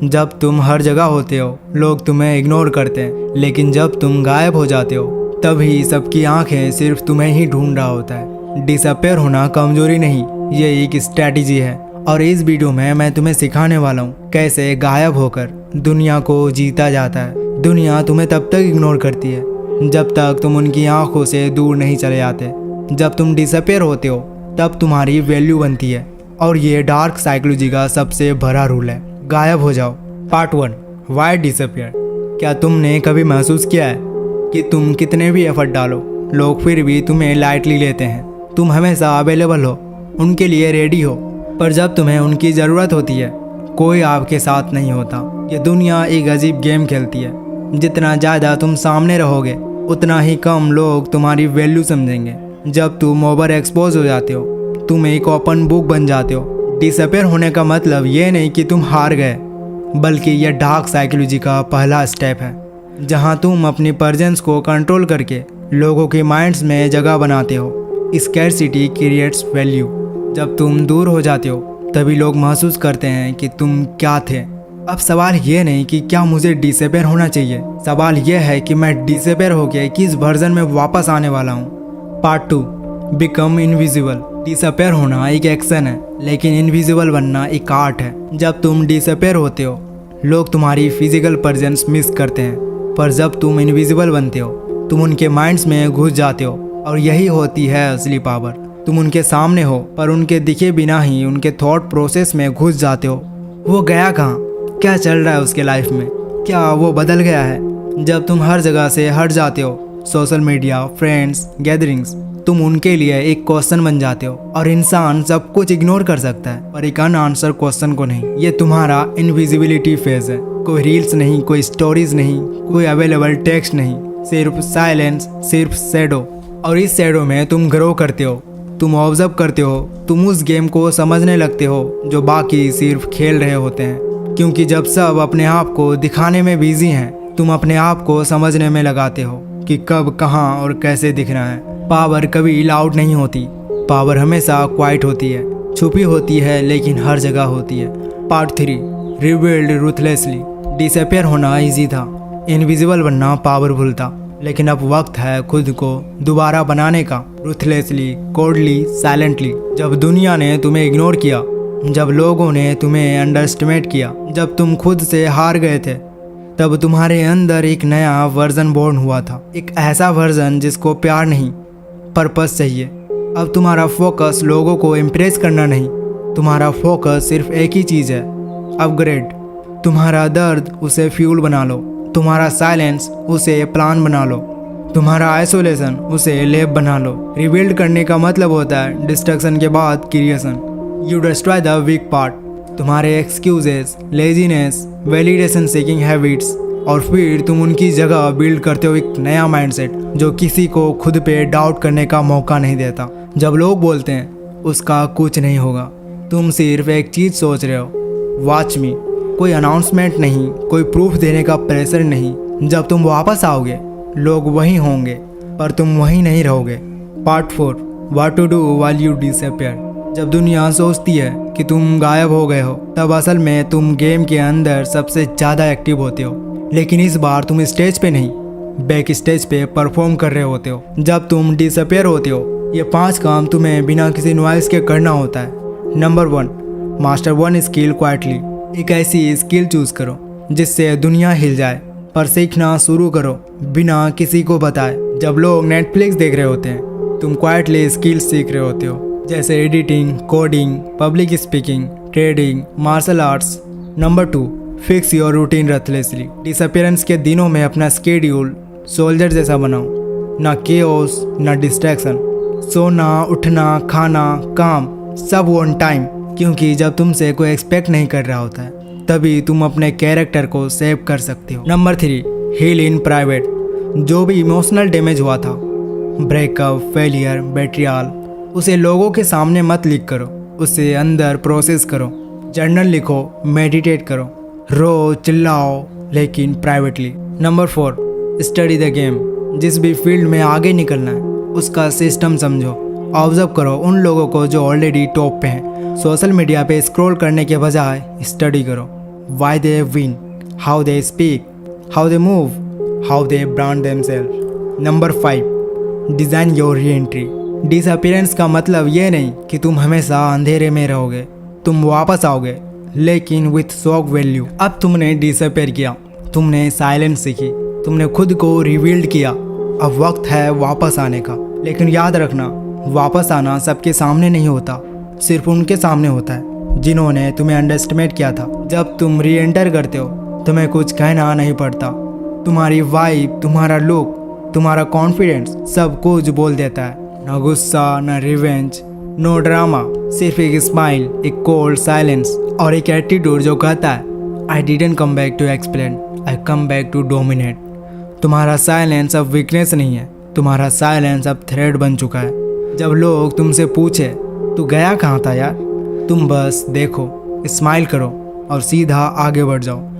जब तुम हर जगह होते हो लोग तुम्हें इग्नोर करते हैं, लेकिन जब तुम गायब हो जाते हो तभी सबकी आंखें सिर्फ तुम्हें ही ढूंढ रहा होता है। डिसअपेयर होना कमजोरी नहीं, ये एक स्ट्रैटेजी है। और इस वीडियो में मैं तुम्हें सिखाने वाला हूँ कैसे गायब होकर दुनिया को जीता जाता है। दुनिया तुम्हें तब तक इग्नोर करती है जब तक तुम उनकी आंखों से दूर नहीं चले जाते। जब तुम डिसअपेयर होते हो तब तुम्हारी वैल्यू बनती है, और ये डार्क साइकोलॉजी का सबसे बड़ा रूल है। गायब हो जाओ। Part 1, why disappear. क्या तुमने कभी महसूस किया है कि तुम कितने भी एफर्ट डालो लोग फिर भी तुम्हें लाइटली लेते हैं। तुम हमेशा अवेलेबल हो, उनके लिए रेडी हो, पर जब तुम्हें उनकी ज़रूरत होती है कोई आपके साथ नहीं होता। ये दुनिया एक अजीब गेम खेलती है। जितना ज़्यादा तुम सामने रहोगे उतना ही कम लोग तुम्हारी वैल्यू समझेंगे। जब तुम ओवर एक्सपोज हो जाते हो तुम एक ओपन बुक बन जाते हो। डिसअपेयर होने का मतलब ये नहीं कि तुम हार गए, बल्कि यह डार्क साइकोलॉजी का पहला स्टेप है, जहां तुम अपनी प्रेजेंस को कंट्रोल करके लोगों के माइंड्स में जगह बनाते हो। Scarcity creates value. जब तुम दूर हो जाते हो तभी लोग महसूस करते हैं कि तुम क्या थे। अब सवाल ये नहीं कि क्या मुझे डिसअपेयर होना चाहिए, सवाल यह है कि मैं डिसअपेयर होकर किस वर्जन में वापस आने वाला हूँ। Part 2, become invisible. डिसअपेयर होना एक एक्शन है, लेकिन इनविजिबल बनना एक आर्ट है। जब तुम डिसअपेयर होते हो लोग तुम्हारी फिजिकल प्रेजेंस मिस करते हैं, पर जब तुम इनविजिबल बनते हो तुम उनके माइंड्स में घुस जाते हो, और यही होती है असली पावर। तुम उनके सामने हो पर उनके दिखे बिना ही उनके थॉट प्रोसेस में घुस जाते हो। वो गया कहाँ, क्या चल रहा है उसके लाइफ में, क्या वो बदल गया है। जब तुम हर जगह से हट जाते हो, सोशल मीडिया, फ्रेंड्स, गैदरिंग्स, तुम उनके लिए एक क्वेश्चन बन जाते हो। और इंसान सब कुछ इग्नोर कर सकता है पर एक अनआंसर क्वेश्चन को नहीं। ये तुम्हारा इनविजिबिलिटी फेज है। कोई रील्स नहीं, कोई स्टोरीज नहीं, कोई अवेलेबल टेक्स्ट नहीं, सिर्फ साइलेंस, सिर्फ शैडो। और इस शैडो में तुम ग्रो करते हो, तुम ऑब्जर्व करते हो, तुम उस गेम को समझने लगते हो जो बाकी सिर्फ खेल रहे होते हैं। क्योंकि जब सब अपने आप को दिखाने में बिजी हैं, तुम अपने आप को समझने में लगाते हो कि कब, कहाँ और कैसे दिखना है। पावर कभी लाउड नहीं होती, पावर हमेशा क्वाइट होती है, छुपी होती है लेकिन हर जगह होती है। Part 3, rebuild ruthlessly. डिसअपेयर होना इजी था, इनविजिबल बनना पावरफुल था, लेकिन अब वक्त है खुद को दोबारा बनाने का। Ruthlessly, coldly, silently. जब दुनिया ने तुम्हें इग्नोर किया, जब लोगों ने तुम्हें अंडरएस्टिमेट किया, जब तुम खुद से हार गए थे, तब तुम्हारे अंदर एक नया वर्जन बॉर्न हुआ था। एक ऐसा वर्जन जिसको प्यार नहीं, पर्पस चाहिए। अब तुम्हारा फोकस लोगों को इम्प्रेस करना नहीं, तुम्हारा फोकस सिर्फ एक ही चीज़ है, अपग्रेड। तुम्हारा दर्द, उसे फ्यूल बना लो। तुम्हारा साइलेंस, उसे प्लान बना लो। तुम्हारा आइसोलेशन, उसे लैब बना लो। रिबिल्ड करने का मतलब होता है डिस्ट्रक्शन के बाद creation. You destroy the weak part, तुम्हारे excuses, laziness, validation seeking habits, और फिर तुम उनकी जगह बिल्ड करते हो एक नया माइंडसेट जो किसी को खुद पे डाउट करने का मौका नहीं देता। जब लोग बोलते हैं उसका कुछ नहीं होगा, तुम सिर्फ एक चीज़ सोच रहे हो, वॉच मी। कोई अनाउंसमेंट नहीं, कोई प्रूफ देने का प्रेशर नहीं। जब तुम वापस आओगे लोग वहीं होंगे, पर तुम वहीं नहीं रहोगे। Part 4, what to do while you disappear. जब दुनिया सोचती है कि तुम गायब हो गए हो, तब असल में तुम गेम के अंदर सबसे ज़्यादा एक्टिव होते हो। लेकिन इस बार तुम स्टेज पे नहीं, बैक स्टेज पे परफॉर्म कर रहे होते हो। जब तुम डिसअपेयर होते हो ये 5 काम तुम्हें बिना किसी नॉइस के करना होता है। Number 1, master 1 skill quietly. एक ऐसी स्किल चूज करो जिससे दुनिया हिल जाए, पर सीखना शुरू करो बिना किसी को बताए। जब लोग नेटफ्लिक्स देख रहे होते हैं तुम क्वाइटली स्किल सीख रहे होते हो, जैसे editing, coding, public speaking, trading, martial arts. Number 2, fix your routine ruthlessly. Disappearance के दिनों में अपना स्केड्यूल सोल्जर जैसा बनाओ, ना केओस ना डिस्ट्रैक्शन। सोना, उठना, खाना, काम सब ऑन टाइम, क्योंकि जब तुमसे कोई एक्सपेक्ट नहीं कर रहा होता है तभी तुम अपने कैरेक्टर को सेव कर सकते हो। Number 3, heal in private. जो भी इमोशनल डैमेज हुआ था, ब्रेकअप, फेलियर, बेट्रियल, उसे लोगों के सामने मत लिख करो, उसे अंदर प्रोसेस करो। जर्नल लिखो, मेडिटेट करो, रो, चिल्लाओ, लेकिन privately. Number 4, study the game. जिस भी फील्ड में आगे निकलना है उसका सिस्टम समझो। ऑब्जर्व करो उन लोगों को जो ऑलरेडी टॉप पे हैं। सोशल मीडिया पे स्क्रॉल करने के बजाय स्टडी करो। why they win, how they speak, how they move, how they brand themselves. Number 5. Design your re-entry. Disappearance का मतलब ये नहीं कि तुम हमेशा अंधेरे में रहोगे, तुम वापस आओगे, लेकिन विथ शॉक वैल्यू. अब तुमने डिसअपीयर किया, तुमने साइलेंस सीखी, तुमने खुद को रिवील्ड किया. अब वक्त है वापस आने का. लेकिन याद रखना, वापस आना सबके सामने नहीं होता, सिर्फ उनके सामने होता है जिन्होंने तुम्हें अंडरएस्टिमेट किया था. जब तुम री एंटर करते हो तुम्हें कुछ कहना नहीं पड़ता. तुम्हारी वाइब, तुम्हारा लुक, तुम्हारा कॉन्फिडेंस सब कुछ बोल देता है. ना गुस्सा, ना रिवेंज, नो ड्रामा, सिर्फ एक स्माइल, एक कोल्ड साइलेंस और एक एटीट्यूड जो कहता है I didn't come back to explain, I come back to dominate. तुम्हारा साइलेंस अब वीकनेस नहीं है, तुम्हारा साइलेंस अब थ्रेड बन चुका है. जब लोग तुमसे पूछे तू गया कहाँ था यार, तुम बस देखो, स्माइल करो और सीधा आगे बढ़ जाओ.